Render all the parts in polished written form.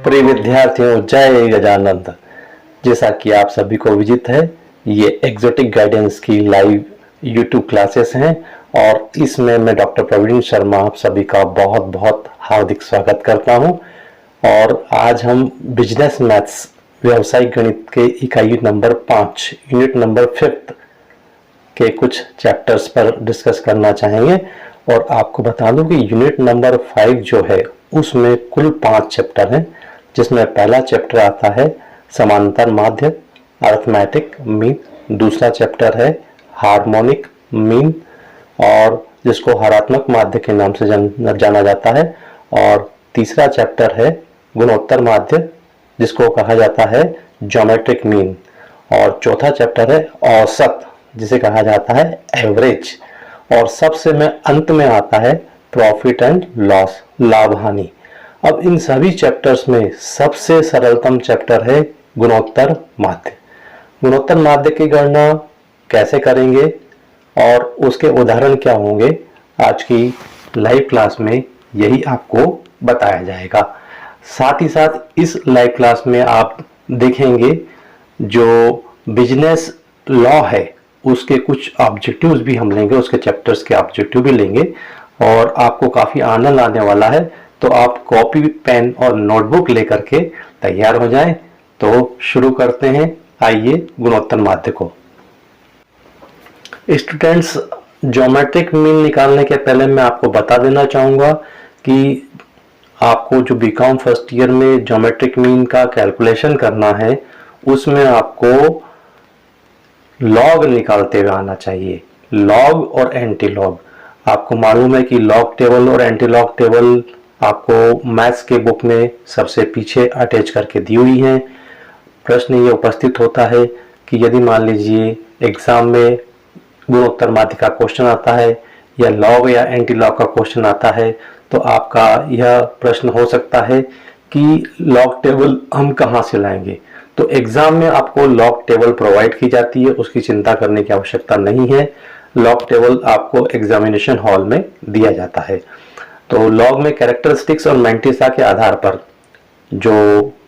प्रिय विद्यार्थियों, जय गजानंद। जैसा कि आप सभी को विदित है, ये एग्जोटिक गाइडेंस की लाइव यूट्यूब क्लासेस हैं और इसमें मैं डॉक्टर प्रवीण शर्मा आप सभी का बहुत बहुत हार्दिक स्वागत करता हूं। और आज हम बिजनेस मैथ्स व्यावसायिक गणित के इकाई नंबर 5 यूनिट नंबर 5 के कुछ चैप्टर्स पर डिस्कस करना चाहेंगे। और आपको बता दूं कि यूनिट नंबर 5 जो है उसमें कुल 5 चैप्टर हैं, जिसमें पहला चैप्टर आता है समांतर माध्य अरिथमेटिक मीन, दूसरा चैप्टर है हार्मोनिक मीन और जिसको हरात्मक माध्य के नाम से जाना जाता है, और तीसरा चैप्टर है गुणोत्तर माध्य जिसको कहा जाता है ज्योमेट्रिक मीन, और चौथा चैप्टर है औसत जिसे कहा जाता है एवरेज, और सबसे में अंत में आता है प्रॉफिट एंड लॉस, लाभ हानि। अब इन सभी चैप्टर्स में सबसे सरलतम चैप्टर है गुणोत्तर माध्य। गुणोत्तर माध्य की गणना कैसे करेंगे और उसके उदाहरण क्या होंगे, आज की लाइव क्लास में यही आपको बताया जाएगा। साथ ही साथ इस लाइव क्लास में आप देखेंगे जो बिजनेस लॉ है उसके कुछ ऑब्जेक्टिव्स भी हम लेंगे, उसके चैप्टर्स के ऑब्जेक्टिव भी लेंगे और आपको काफ़ी आनंद आने वाला है। तो आप कॉपी पेन और नोटबुक लेकर के तैयार हो जाएं। तो शुरू करते हैं, आइए गुणोत्तर माध्य को। स्टूडेंट्स, ज्योमेट्रिक मीन निकालने के पहले मैं आपको बता देना चाहूँगा कि आपको जो बीकॉम फर्स्ट ईयर में ज्योमेट्रिक मीन का कैलकुलेशन करना है उसमें आपको लॉग निकालते हुए आना चाहिए। लॉग और एंटी लॉग, आपको मालूम है कि लॉग टेबल और एंटी लॉग टेबल आपको मैथ्स के बुक में सबसे पीछे अटैच करके दी हुई हैं। प्रश्न ये उपस्थित होता है कि यदि मान लीजिए एग्जाम में गुणोत्तर माध्य का क्वेश्चन आता है या लॉग या एंटी लॉग का क्वेश्चन आता है, तो आपका यह प्रश्न हो सकता है कि लॉग टेबल हम कहाँ से लाएंगे। तो एग्जाम में आपको लॉग टेबल प्रोवाइड की जाती है, उसकी चिंता करने की आवश्यकता नहीं है। लॉग टेबल आपको एग्जामिनेशन हॉल में दिया जाता है। तो लॉग में कैरेक्टरिस्टिक्स और मैंटिसा के आधार पर जो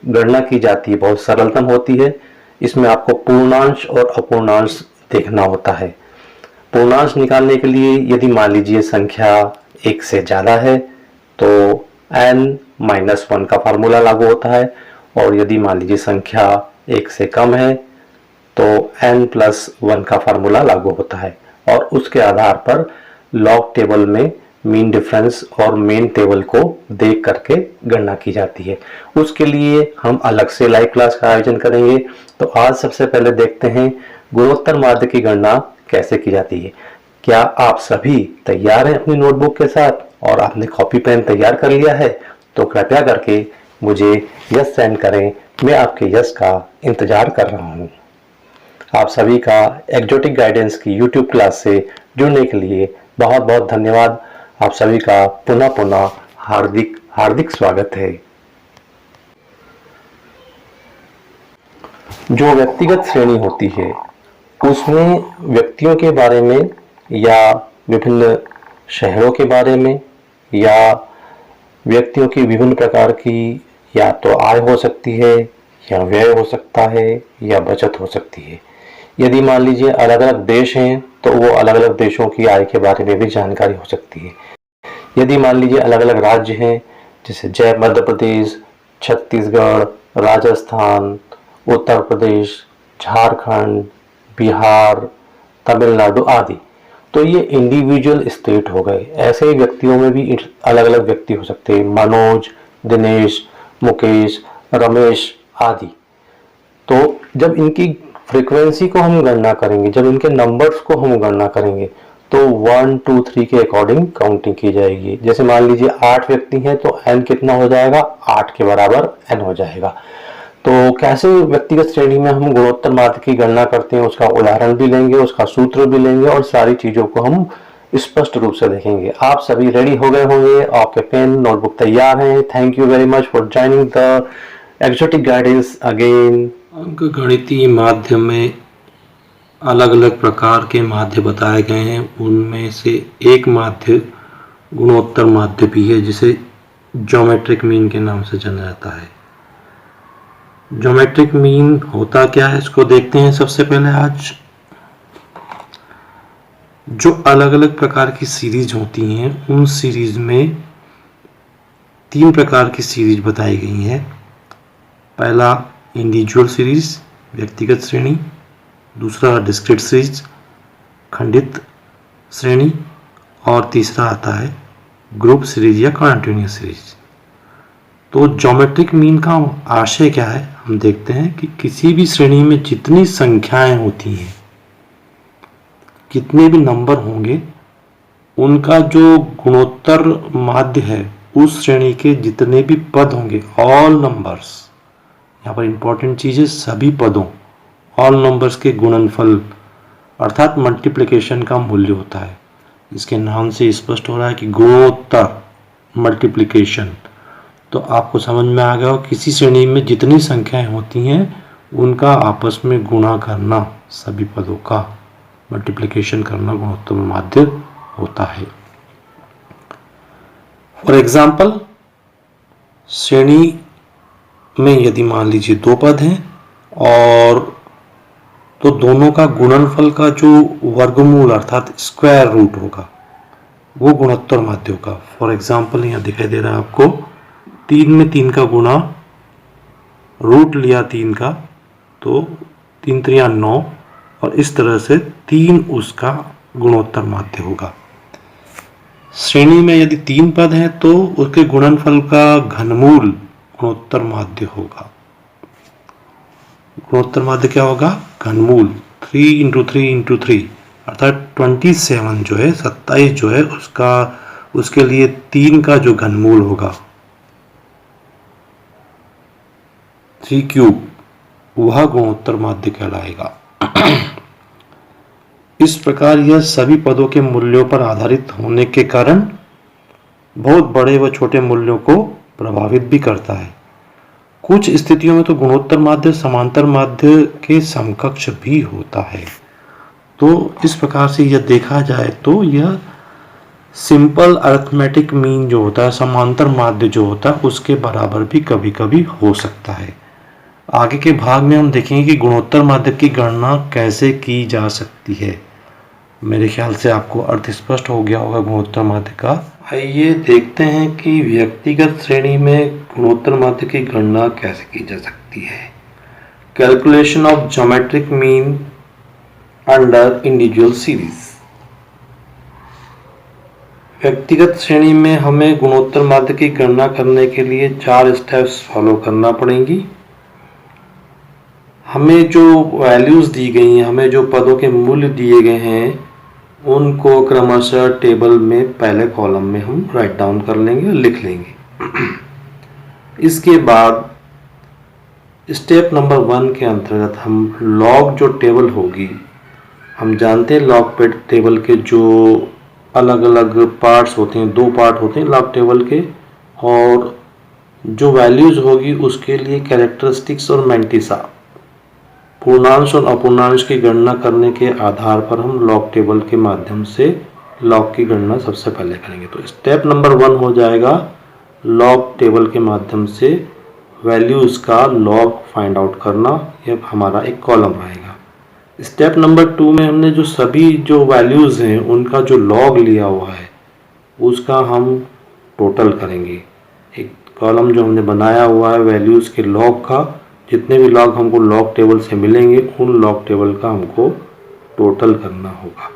गणना की जाती है बहुत सरलतम होती है। इसमें आपको पूर्णांश और अपूर्णांश देखना होता है। पूर्णांश निकालने के लिए यदि मान लीजिए संख्या 1 से ज़्यादा है तो n-1 का फार्मूला लागू होता है, और यदि मान लीजिए संख्या 1 से कम है तो n+1 का फार्मूला लागू होता है, और उसके आधार पर लॉग टेबल में मीन डिफरेंस और मेन टेबल को देख करके गणना की जाती है। उसके लिए हम अलग से लाइव क्लास का आयोजन करेंगे। तो आज सबसे पहले देखते हैं गुणोत्तर माध्य की गणना कैसे की जाती है। क्या आप सभी तैयार हैं अपनी नोटबुक के साथ और आपने कॉपी पेन तैयार कर लिया है? तो कृपया करके मुझे यस सेंड करें, मैं आपके यस का इंतजार कर रहा हूँ। आप सभी का एग्जोटिक गाइडेंस की यूट्यूब क्लास से जुड़ने के लिए बहुत बहुत धन्यवाद। आप सभी का पुनः पुनः हार्दिक हार्दिक स्वागत है। जो व्यक्तिगत श्रेणी होती है उसमें व्यक्तियों के बारे में या विभिन्न शहरों के बारे में या व्यक्तियों की विभिन्न प्रकार की या तो आय हो सकती है या व्यय हो सकता है या बचत हो सकती है। यदि मान लीजिए अलग अलग देश हैं तो वो अलग अलग देशों की आय के बारे में भी जानकारी हो सकती है। यदि मान लीजिए अलग अलग राज्य हैं जैसे जय मध्य प्रदेश, छत्तीसगढ़, राजस्थान, उत्तर प्रदेश, झारखंड, बिहार, तमिलनाडु आदि, तो ये इंडिविजुअल स्टेट हो गए। ऐसे ही व्यक्तियों में भी अलग अलग व्यक्ति हो सकते हैं, मनोज, दिनेश, मुकेश, रमेश आदि। तो जब इनकी फ्रीक्वेंसी को हम गणना करेंगे, जब इनके नंबर्स को हम गणना करेंगे तो 1, 2, 3 के अकॉर्डिंग काउंटिंग की जाएगी। जैसे मान लीजिए 8 व्यक्ति हैं तो n कितना हो जाएगा, 8 के बराबर n हो जाएगा। तो कैसे व्यक्तिगत श्रेणी में हम गुणोत्तर माध्य की गणना करते हैं उसका उदाहरण भी लेंगे, उसका सूत्र भी लेंगे और सारी चीजों को हम स्पष्ट रूप से देखेंगे। आप सभी रेडी हो गए होंगे, आपके पेन नोटबुक तैयार हैं। Thank you very much for joining the exotic guidance again. अंकगणितीय माध्य में अलग अलग प्रकार के माध्य बताए गए हैं। उनमें से एक माध्य गुणोत्तर माध्य भी है जिसे ज्योमेट्रिक मीन के नाम से जाना जाता है। ज्योमेट्रिक मीन होता क्या है इसको देखते हैं। सबसे पहले आज जो अलग अलग प्रकार की सीरीज होती हैं उन सीरीज में 3 प्रकार की सीरीज बताई गई है। पहला इंडिविजुअल सीरीज, व्यक्तिगत श्रेणी, दूसरा डिस्क्रीट सीरीज, खंडित श्रेणी, और तीसरा आता है ग्रुप सीरीज या कंटिन्यूअस सीरीज। तो ज्योमेट्रिक मीन का आशय क्या है, हम देखते हैं कि किसी भी श्रेणी में जितनी संख्याएं होती हैं, कितने भी नंबर होंगे, उनका जो गुणोत्तर माध्य है उस श्रेणी के जितने भी पद होंगे, ऑल नंबर्स, यहाँ पर इंपॉर्टेंट चीज है सभी पदों, ऑल नंबर्स के गुणनफल अर्थात मल्टीप्लिकेशन का मूल्य होता है। इसके नाम से स्पष्ट हो रहा है कि गुणोत्तर मल्टीप्लिकेशन। तो आपको समझ में आ गया हो, किसी श्रेणी में जितनी संख्याएं होती हैं उनका आपस में गुणा करना, सभी पदों का मल्टीप्लिकेशन करना गुणोत्तर माध्य होता है। फॉर एग्जाम्पल, श्रेणी में यदि मान लीजिए 2 पद हैं और तो दोनों का गुणनफल का जो वर्गमूल अर्थात स्क्वायर रूट होगा वो गुणोत्तर माध्य होगा। फॉर एग्जाम्पल यहाँ दिखाई दे रहा है आपको 3 में 3 का गुणा, रूट लिया 3 का तो 3 3 9, और इस तरह से 3 उसका गुणोत्तर माध्य होगा। श्रेणी में यदि 3 पद हैं तो उसके गुणनफल का घनमूल गुणोत्तर माध्य होगा। गुणोत्तर माध्य क्या होगा, घनमूल 3 × 3 × 3 अर्थात 27 जो है, 27 जो है उसके लिए 3 का जो घनमूल होगा 3³ वह गुणोत्तर माध्य कहलाएगा। इस प्रकार यह सभी पदों के मूल्यों पर आधारित होने के कारण बहुत बड़े व छोटे मूल्यों को प्रभावित भी करता है। कुछ स्थितियों में तो गुणोत्तर माध्य समांतर माध्य के समकक्ष भी होता है। तो इस प्रकार से यह देखा जाए तो यह सिंपल अरिथमेटिक मीन जो होता है, समांतर माध्य जो होता है, उसके बराबर भी कभी कभी हो सकता है। आगे के भाग में हम देखेंगे कि गुणोत्तर माध्य की गणना कैसे की जा सकती है। मेरे ख्याल से आपको अर्थ स्पष्ट हो गया होगा गुणोत्तर माध्य का। आइए देखते हैं कि व्यक्तिगत श्रेणी में गुणोत्तर माध्य की गणना कैसे की जा सकती है। Calculation of geometric mean under individual series. व्यक्तिगत श्रेणी में हमें गुणोत्तर माध्य की गणना करने के लिए 4 स्टेप्स फॉलो करना पड़ेंगी। हमें जो वैल्यूज दी गई हैं, हमें जो पदों के मूल्य दिए गए हैं, उनको क्रमशः टेबल में पहले कॉलम में हम राइट डाउन कर लेंगे, लिख लेंगे। इसके बाद स्टेप नंबर 1 के अंतर्गत हम लॉग जो टेबल होगी, हम जानते हैं लॉग टेबल के जो अलग अलग पार्ट्स होते हैं, 2 पार्ट होते हैं लॉग टेबल के, और जो वैल्यूज होगी उसके लिए कैरेक्टरिस्टिक्स और मैंटिसा, पूर्णांश और अपूर्णांश की गणना करने के आधार पर हम लॉग टेबल के माध्यम से लॉग की गणना सबसे पहले करेंगे। तो स्टेप नंबर 1 हो जाएगा लॉग टेबल के माध्यम से वैल्यूज का लॉग फाइंड आउट करना, यह हमारा एक कॉलम रहेगा। स्टेप नंबर 2 में हमने जो सभी जो वैल्यूज हैं उनका जो लॉग लिया हुआ है उसका हम टोटल करेंगे। एक कॉलम जो हमने बनाया हुआ है वैल्यूज के लॉग का, जितने भी लॉग हमको लॉग टेबल से मिलेंगे उन लॉग टेबल का हमको टोटल करना होगा।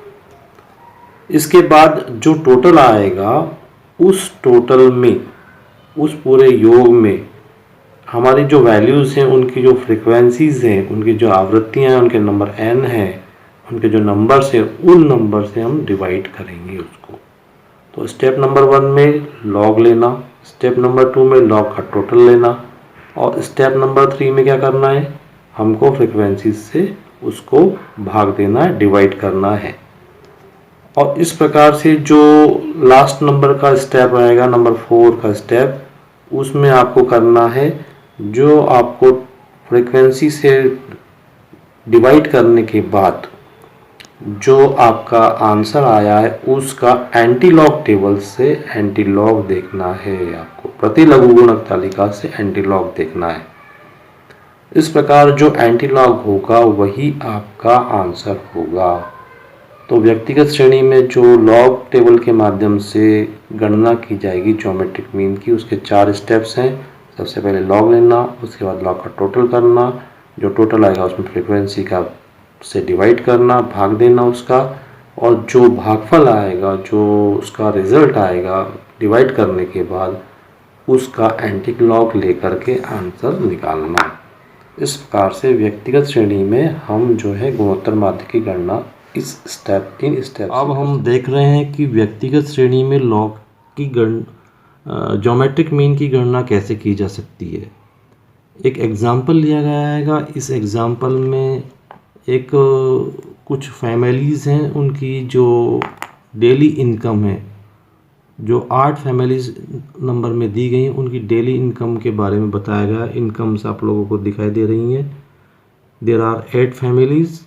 इसके बाद जो टोटल आएगा उस टोटल में, उस पूरे योग में हमारी जो वैल्यूज़ हैं उनकी जो फ्रीक्वेंसीज हैं, उनकी जो आवृत्तियाँ हैं, उनके नंबर n हैं, उनके जो नंबर्स हैं, उन नंबर से हम डिवाइड करेंगे उसको। तो स्टेप नंबर 1 में लॉग लेना, स्टेप नंबर 2 में लॉग का टोटल लेना, और स्टेप नंबर 3 में क्या करना है, हमको फ्रीक्वेंसी से उसको भाग देना है, डिवाइड करना है। और इस प्रकार से जो लास्ट नंबर का स्टेप आएगा, नंबर 4 का स्टेप, उसमें आपको करना है जो आपको फ्रीक्वेंसी से डिवाइड करने के बाद जो आपका आंसर आया है उसका एंटीलॉग टेबल से एंटीलॉग देखना है। आपको प्रति लघुगुणक तालिका से एंटीलॉग देखना है। इस प्रकार जो एंटी लॉग होगा वही आपका आंसर होगा। तो व्यक्तिगत श्रेणी में जो लॉग टेबल के माध्यम से गणना की जाएगी ज्योमेट्रिक मीन की, उसके 4 स्टेप्स हैं। सबसे पहले लॉग लेना, उसके बाद लॉग का टोटल करना, जो टोटल आएगा उसमें फ्रीक्वेंसी का से डिवाइड करना, भाग देना उसका, और जो भागफल आएगा, जो उसका रिजल्ट आएगा डिवाइड करने के बाद, उसका एंटी लॉग लेकर के आंसर निकालना। इस प्रकार से व्यक्तिगत श्रेणी में हम जो है गुणोत्तर माध्य की गणना इस स्टेप इन स्टेप। अब हम देख रहे हैं कि व्यक्तिगत श्रेणी में लॉग की ज्योमेट्रिक मीन की गणना कैसे की जा सकती है। एक एग्जाम्पल लिया गया है। इस एग्जाम्पल में एक कुछ फैमिलीज़ हैं, उनकी जो डेली इनकम है, जो 8 फैमिलीज नंबर में दी गई हैं, उनकी डेली इनकम के बारे में बताया गया। इनकम्स आप लोगों को दिखाई दे रही हैं। There are 8 families.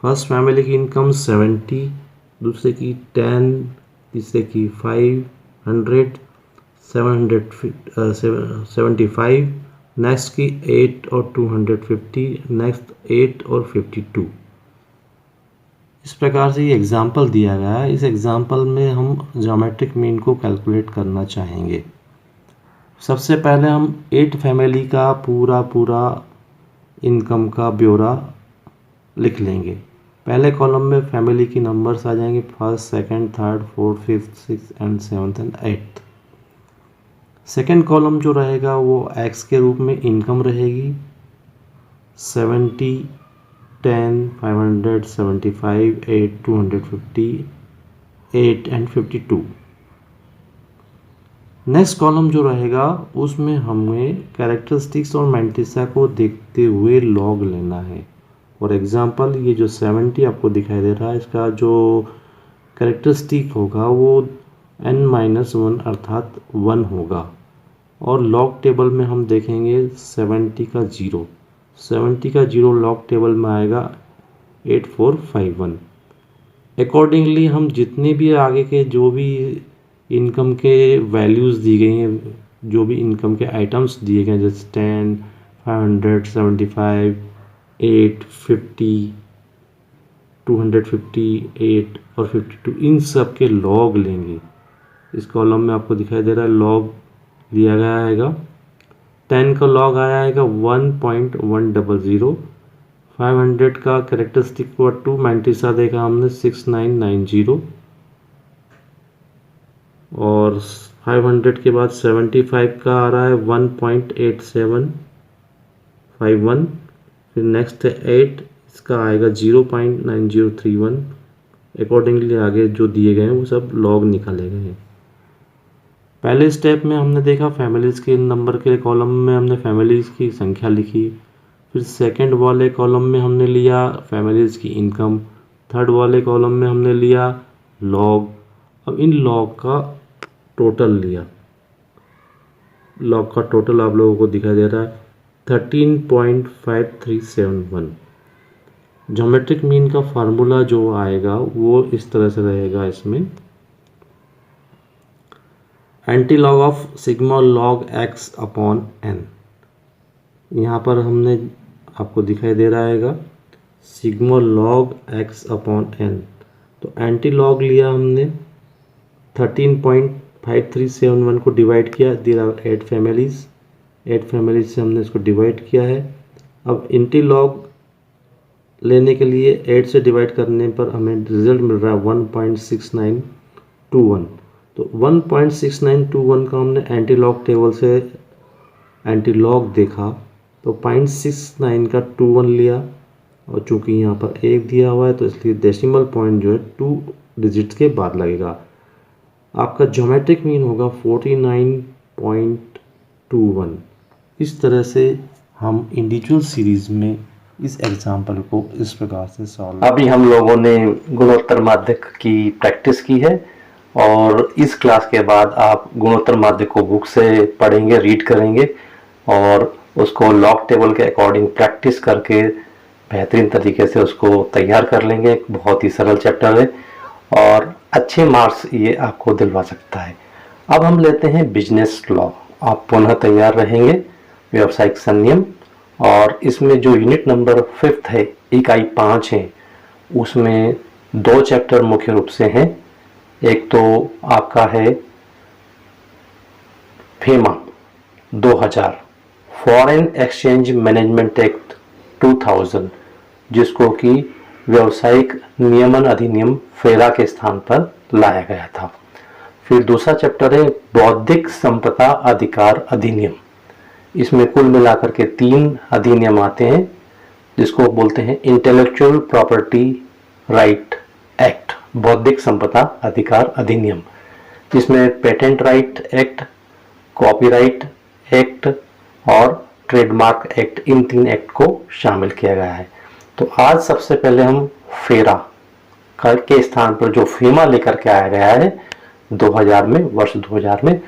First family की इनकम 70, दूसरे की 10, तीसरे की 500, 775, नेक्स्ट की 8 और 250, नेक्स्ट 8 और 52। इस प्रकार से ये एग्जाम्पल दिया गया है। इस एग्जाम्पल में हम ज्योमेट्रिक मीन को कैलकुलेट करना चाहेंगे। सबसे पहले हम 8 फैमिली का पूरा इनकम का ब्यौरा लिख लेंगे। पहले कॉलम में फैमिली की नंबर्स आ जाएंगे, first, second, third, fourth, fifth, six and seventh and eighth. Second column जो रहेगा वो एक्स के रूप में इनकम रहेगी, 70, 10, 500, 75, 8, 250, 8 एंड 52। नेक्स्ट कॉलम जो रहेगा उसमें हमें कैरेक्टरिस्टिक्स और मैंटिसा को देखते हुए लॉग लेना है। फॉर एग्जांपल ये जो 70 आपको दिखाई दे रहा है, इसका जो कैरेक्टरिस्टिक होगा वो n-1 अर्थात 1 होगा। और लॉग टेबल में हम देखेंगे 70 का 0 लॉग टेबल में आएगा 8451। अकॉर्डिंगली हम जितने भी आगे के जो भी इनकम के वैल्यूज़ दी गई हैं, जो भी इनकम के आइटम्स दिए गए हैं, जैसे 10, 500, 75, 8, 50, 258 और 52, इन सब के लॉग लेंगे। इस कॉलम में आपको दिखाई दे रहा है लॉग लिया गया है। 10 का लॉग आया है 1.100, 500 का कैरेक्टरिस्टिक को 2 मैंटिसा देखा हमने 6990, और 500 के बाद 75 का आ रहा है 1.8751, फिर नेक्स्ट है 8, इसका आएगा 0.9031। अकॉर्डिंगली आगे जो दिए गए हैं वो सब लॉग निकाले गए हैं। पहले स्टेप में हमने देखा फैमिलीज़ के नंबर के कॉलम में हमने फैमिलीज़ की संख्या लिखी, फिर सेकंड वाले कॉलम में हमने लिया फैमिलीज़ की इनकम, थर्ड वाले कॉलम में हमने लिया लॉग। अब इन लॉग का टोटल लिया, लॉग का टोटल आप लोगों को दिखाई दे रहा है 13.5371। ज्योमेट्रिक मीन का फार्मूला जो आएगा वो इस तरह से रहेगा। इसमें anti log of sigma log x upon n, यहाँ पर हमने आपको दिखाई दे रहा है sigma log x upon n। तो एंटी लॉग लिया हमने 13.5371 को डिवाइड किया, देयर आर 8 फैमिलीज़ से हमने इसको डिवाइड किया है। अब एंटी लॉग लेने के लिए 8 से डिवाइड करने पर हमें रिजल्ट मिल रहा है 1.6921। तो 1.6921 का हमने एंटी लॉग टेबल से एंटी लॉग देखा, तो 0.69 का 21 लिया, और चूंकि यहाँ पर 1 दिया हुआ है तो इसलिए डेसिमल पॉइंट जो है 2 डिजिट्स के बाद लगेगा। आपका ज्योमेट्रिक मीन होगा 49.21। इस तरह से हम इंडिविजुअल सीरीज़ में इस एग्जाम्पल को इस प्रकार से सॉल्व। अभी हम लोगों ने गुणोत्तर माध्यक की प्रैक्टिस की है, और इस क्लास के बाद आप गुणोत्तर माध्यक को बुक से पढ़ेंगे, रीड करेंगे, और उसको लॉग टेबल के अकॉर्डिंग प्रैक्टिस करके बेहतरीन तरीके से उसको तैयार कर लेंगे। एक बहुत ही सरल चैप्टर है और अच्छे मार्क्स ये आपको दिलवा सकता है। अब हम लेते हैं बिजनेस लॉ। आप पुनः तैयार रहेंगे। व्यावसायिक संनियम और इसमें जो यूनिट नंबर 5 है, इकाई 5 है, उसमें 2 चैप्टर मुख्य रूप से हैं। एक तो आपका है FEMA 2000, foreign exchange management act 2000, जिसको कि व्यावसायिक नियमन अधिनियम फेरा के स्थान पर लाया गया था। फिर दूसरा चैप्टर है बौद्धिक संपदा अधिकार अधिनियम। इसमें कुल मिलाकर के 3 अधिनियम आते हैं, जिसको बोलते हैं इंटेलेक्चुअल प्रॉपर्टी राइट एक्ट, बौद्धिक संपदा अधिकार अधिनियम, जिसमें patent right act, copyright act और ट्रेडमार्क एक्ट, इन 3 एक्ट को शामिल किया गया है। तो आज सबसे पहले हम फेरा के स्थान पर जो फेमा लेकर के आया गया है 2000 में, वर्ष 2000 में,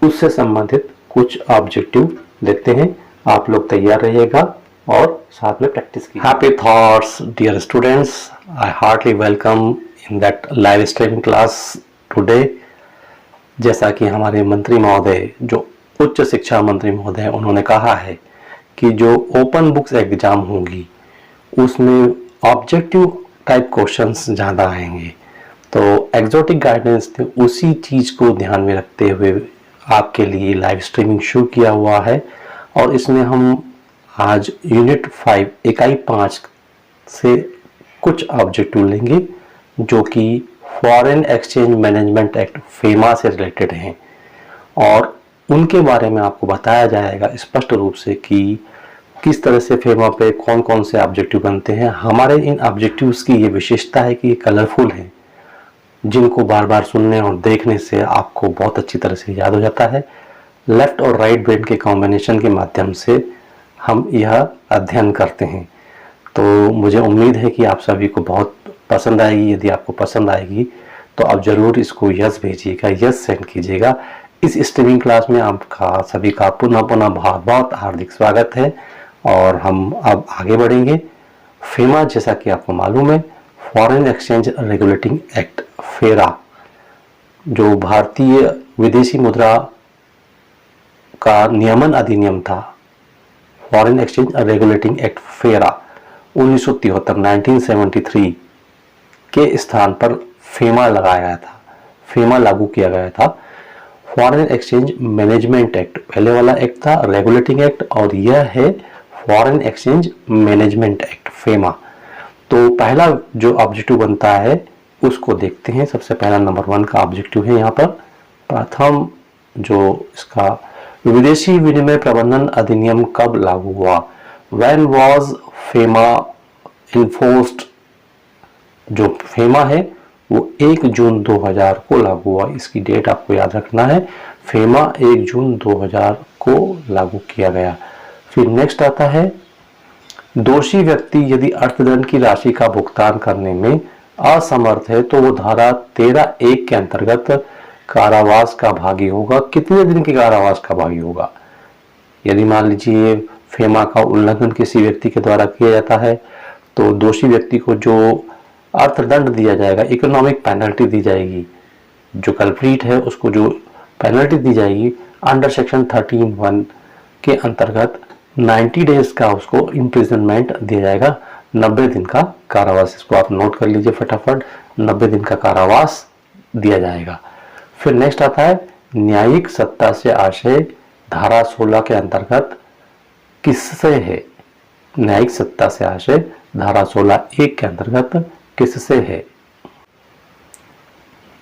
उससे संबंधित कुछ ऑब्जेक्टिव देखते हैं। आप लोग तैयार रहिएगा और साथ में प्रैक्टिस कीजिए। Happy thoughts dear students, I heartly welcome in that live streaming class today. जैसा कि हमारे मंत्री महोदय, जो उच्च शिक्षा मंत्री महोदय, उन्होंने कहा है कि जो ओपन बुक्स एग्जाम होंगी उसमें ऑब्जेक्टिव टाइप क्वेश्चंस ज़्यादा आएंगे। तो एग्जॉटिक गाइडेंस ने उसी चीज़ को ध्यान में रखते हुए आपके लिए लाइव स्ट्रीमिंग शुरू किया हुआ है। और इसमें हम आज यूनिट 5 इकाई 5 से कुछ ऑब्जेक्टिव लेंगे जो कि foreign exchange management act FEMA से रिलेटेड हैं, और उनके बारे में आपको बताया जाएगा स्पष्ट रूप से कि किस तरह से फेमा पे कौन कौन से ऑब्जेक्टिव बनते हैं। हमारे इन ऑब्जेक्टिव्स की ये विशेषता है कि ये कलरफुल हैं, जिनको बार बार सुनने और देखने से आपको बहुत अच्छी तरह से याद हो जाता है। लेफ्ट और राइट ब्रेन के कॉम्बिनेशन के माध्यम से हम यह अध्ययन करते हैं। तो मुझे उम्मीद है कि आप सभी को बहुत पसंद आएगी। यदि आपको पसंद आएगी तो आप ज़रूर इसको यस भेजिएगा, यस सेंड कीजिएगा। इस स्ट्रीमिंग क्लास में आपका सभी का पुनः बहुत बहुत हार्दिक स्वागत है। और हम अब आगे बढ़ेंगे। फेमा, जैसा कि आपको मालूम है, फॉरेन एक्सचेंज रेगुलेटिंग एक्ट फेरा, जो भारतीय विदेशी मुद्रा का नियमन अधिनियम था, फॉरेन एक्सचेंज रेगुलेटिंग एक्ट फेरा 1973 के स्थान पर फेमा लगाया गया था, फेमा लागू किया गया था। फॉरेन एक्सचेंज मैनेजमेंट एक्ट पहले वाला एक्ट था, रेगुलेटिंग एक्ट, और यह है foreign exchange management act FEMA. तो पहला जो ऑब्जेक्टिव बनता है उसको देखते हैं। सबसे पहला नंबर 1 का ऑब्जेक्टिव है यहाँ पर। प्रथम जो इसका विदेशी विनिमय प्रबंधन अधिनियम कब लागू हुआ, व्हेन वाज फेमा इन्फोर्स्ड। जो फेमा है वो 1 जून 2000 को लागू हुआ। इसकी डेट आपको याद रखना है, फेमा 1 जून 2000 को लागू किया गया। फिर नेक्स्ट आता है, दोषी व्यक्ति यदि अर्थदंड की राशि का भुगतान करने में असमर्थ है तो वो धारा 13(1) के अंतर्गत कारावास का भागी होगा। कितने दिन के कारावास का भागी होगा? यदि मान लीजिए फेमा का उल्लंघन किसी व्यक्ति के द्वारा किया जाता है तो दोषी व्यक्ति को जो अर्थदंड दिया जाएगा, इकोनॉमिक पेनल्टी दी जाएगी, जो कल्प्रीट है उसको जो पेनल्टी दी जाएगी अंडर सेक्शन 13(1) के अंतर्गत 90 डेज का उसको इम्प्रिजनमेंट दिया जाएगा, 90 दिन का कारावास। इसको आप नोट कर लीजिए फटाफट, 90 दिन का कारावास दिया जाएगा। फिर नेक्स्ट आता है न्यायिक सत्ता से आशय, धारा 16 के अंतर्गत किससे है? न्यायिक सत्ता से आशय धारा 16(1) के अंतर्गत किससे है?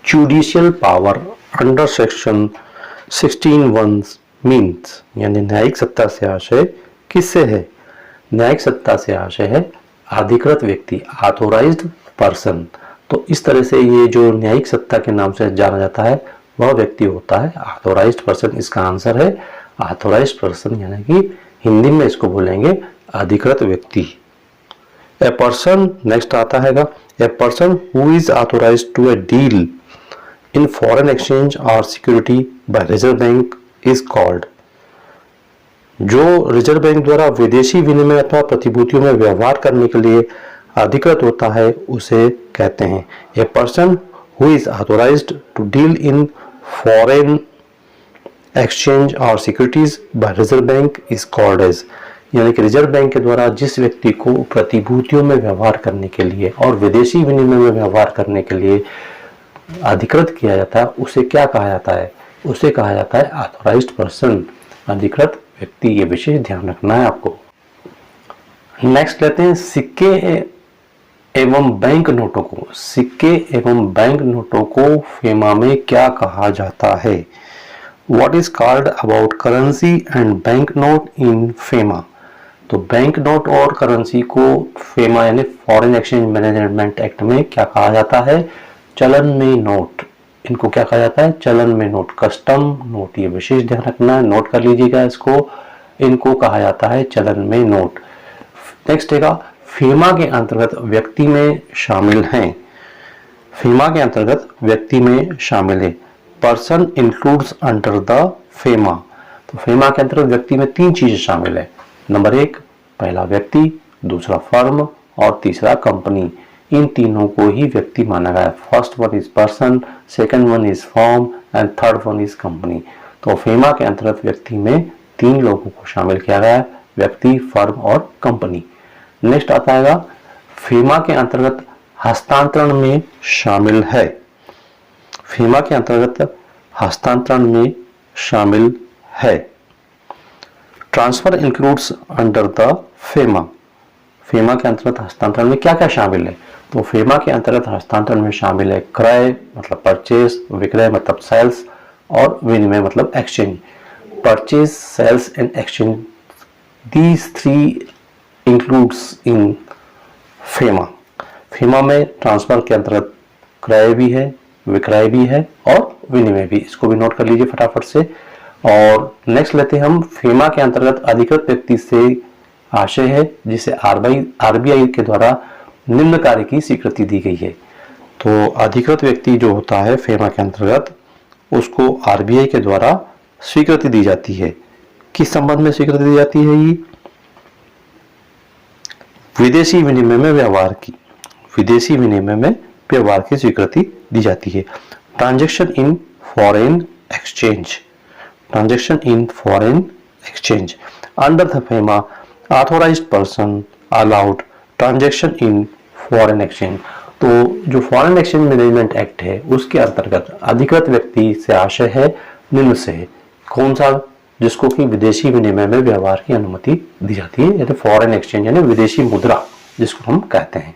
Judicial power under section 16(1) means, यानी न्यायिक सत्ता से आशय किससे है? न्यायिक सत्ता से आशय है अधिकृत व्यक्ति, ऑथोराइज्ड पर्सन। तो इस तरह से ये जो न्यायिक सत्ता के नाम से जाना जाता है वह व्यक्ति होता है ऑथोराइज्ड पर्सन। इसका आंसर है ऑथोराइज्ड पर्सन, यानी कि हिंदी में इसको बोलेंगे अधिकृत व्यक्ति। ए पर्सन, नेक्स्ट आता है a person who is authorised to a deal in foreign exchange और security by Reserve Bank is called. जो रिजर्व बैंक द्वारा विदेशी विनिमय अथवा प्रतिभूतियों में व्यवहार करने के लिए अधिकृत होता है उसे कहते हैं। A person who is authorised to deal in foreign exchange और securities by Reserve Bank is called as, यानी कि रिजर्व बैंक के द्वारा जिस व्यक्ति को प्रतिभूतियों में व्यवहार करने के लिए और विदेशी विनिमय में व्यवहार करने के लिए अधिकृत किया जाता है, उसे क्या कहा जाता है? उसे कहा जाता है ऑथोराइज्ड पर्सन, अधिकृत व्यक्ति। ये विशेष ध्यान रखना है आपको। नेक्स्ट लेते हैं सिक्के एवं बैंक नोटों को। सिक्के एवं बैंक नोटों को फेमा में क्या कहा जाता है? What is called about currency and bank note in FEMA? तो बैंक नोट और करेंसी को फेमा यानी फॉरेन एक्सचेंज मैनेजमेंट एक्ट में क्या कहा जाता है? चलन में नोट। इनको क्या कहा जाता है? चलन में नोट, कस्टम नोट। ये विशेष ध्यान रखना है, नोट कर लीजिएगा इसको। इनको कहा जाता है चलन में नोट। नेक्स्ट है फेमा के अंतर्गत व्यक्ति में शामिल हैं। फेमा के अंतर्गत व्यक्ति में शामिल है। Person includes under the FEMA. तो फेमा के अंतर्गत व्यक्ति में 3 चीजें शामिल है। नंबर 1 पहला व्यक्ति, दूसरा फर्म और तीसरा कंपनी। इन तीनों को ही व्यक्ति माना गया है। First one is person, second one is firm and third one is company. तो फेमा के अंतर्गत व्यक्ति में 3 लोगों को शामिल किया गया है, व्यक्ति, फर्म और कंपनी। नेक्स्ट आता है फेमा के अंतर्गत हस्तांतरण में शामिल है। फेमा के अंतर्गत हस्तांतरण में शामिल है। Transfer includes under the FEMA. FEMA के अंतर्गत हस्तांतरण में क्या क्या शामिल है? तो फेमा के अंतर्गत हस्तांतरण में शामिल है क्रय मतलब परचेज, विक्रय मतलब सेल्स और विनिमय मतलब exchange. Purchase, sales and exchange, these 3 includes in FEMA. FEMA में ट्रांसफर के अंतर्गत क्रय भी है, विक्रय भी है और विनिमय भी। इसको भी नोट कर लीजिए फटाफट से। और नेक्स्ट लेते हैं हम फेमा के अंतर्गत अधिकृत व्यक्ति से आशय है जिसे आरबीआई के द्वारा निम्न कार्य की स्वीकृति दी गई है। तो अधिकृत व्यक्ति जो होता है फेमा के अंतर्गत, उसको आरबीआई के द्वारा स्वीकृति दी जाती है। किस संबंध में स्वीकृति दी जाती है? ये विदेशी विनिमय में व्यवहार की, विदेशी विनिमय में व्यवहार की स्वीकृति दी जाती है। Transaction in foreign exchange, transaction in foreign exchange under the FEMA authorised person allowed transaction in foreign exchange. तो जो फॉरेन एक्सचेंज मैनेजमेंट एक्ट है उसके अंतर्गत अधिकृत व्यक्ति से आशय है निम्न से। कौन सा? जिसको कि विदेशी विनिमय में व्यवहार की अनुमति दी जाती है, यानी फॉरेन एक्सचेंज यानी विदेशी मुद्रा जिसको हम कहते हैं।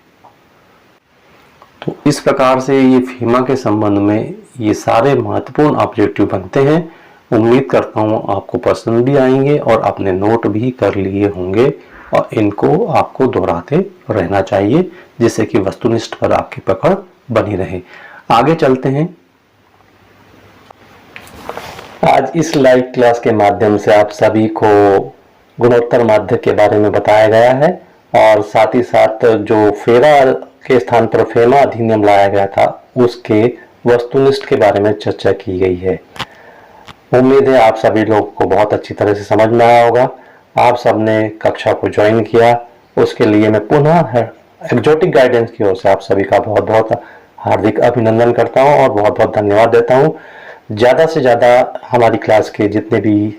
तो इस प्रकार से ये फेमा के संबंध में ये सारे महत्वपूर्ण ऑब्जेक्टिव बनते हैं। उम्मीद करता हूँ आपको पसंद भी आएंगे और आपने नोट भी कर लिए होंगे और इनको आपको दोहराते रहना चाहिए जिससे कि वस्तुनिष्ठ पर आपकी पकड़ बनी रहे। आगे चलते हैं। आज इस लाइव क्लास के माध्यम से आप सभी को गुणोत्तर माध्य के बारे में बताया गया है और साथ ही साथ जो फेरा के स्थान पर फेमा अधिनियम लाया गया था उसके वस्तुनिष्ठ के बारे में चर्चा की गई है। उम्मीद है आप सभी लोग को बहुत अच्छी तरह से समझ में आया होगा। आप सबने कक्षा को ज्वाइन किया, उसके लिए मैं पुनः एक्सोटिक गाइडेंस की ओर से आप सभी का बहुत बहुत हार्दिक अभिनंदन करता हूं और बहुत बहुत धन्यवाद देता हूं। ज़्यादा से ज़्यादा हमारी क्लास के जितने भी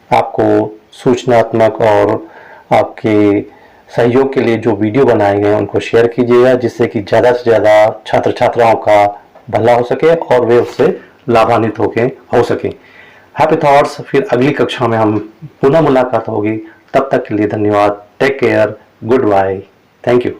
आपको सूचनात्मक और आपके सहयोग के लिए जो वीडियो बनाए गए हैं उनको शेयर कीजिएगा जिससे कि ज़्यादा से ज़्यादा छात्र छात्राओं का भला हो सके और वे उससे लाभान्वित हो सके। Happy thoughts. फिर अगली कक्षा में हम पुनः मुलाकात होगी। तब तक के लिए धन्यवाद। Take care. Goodbye. Thank you.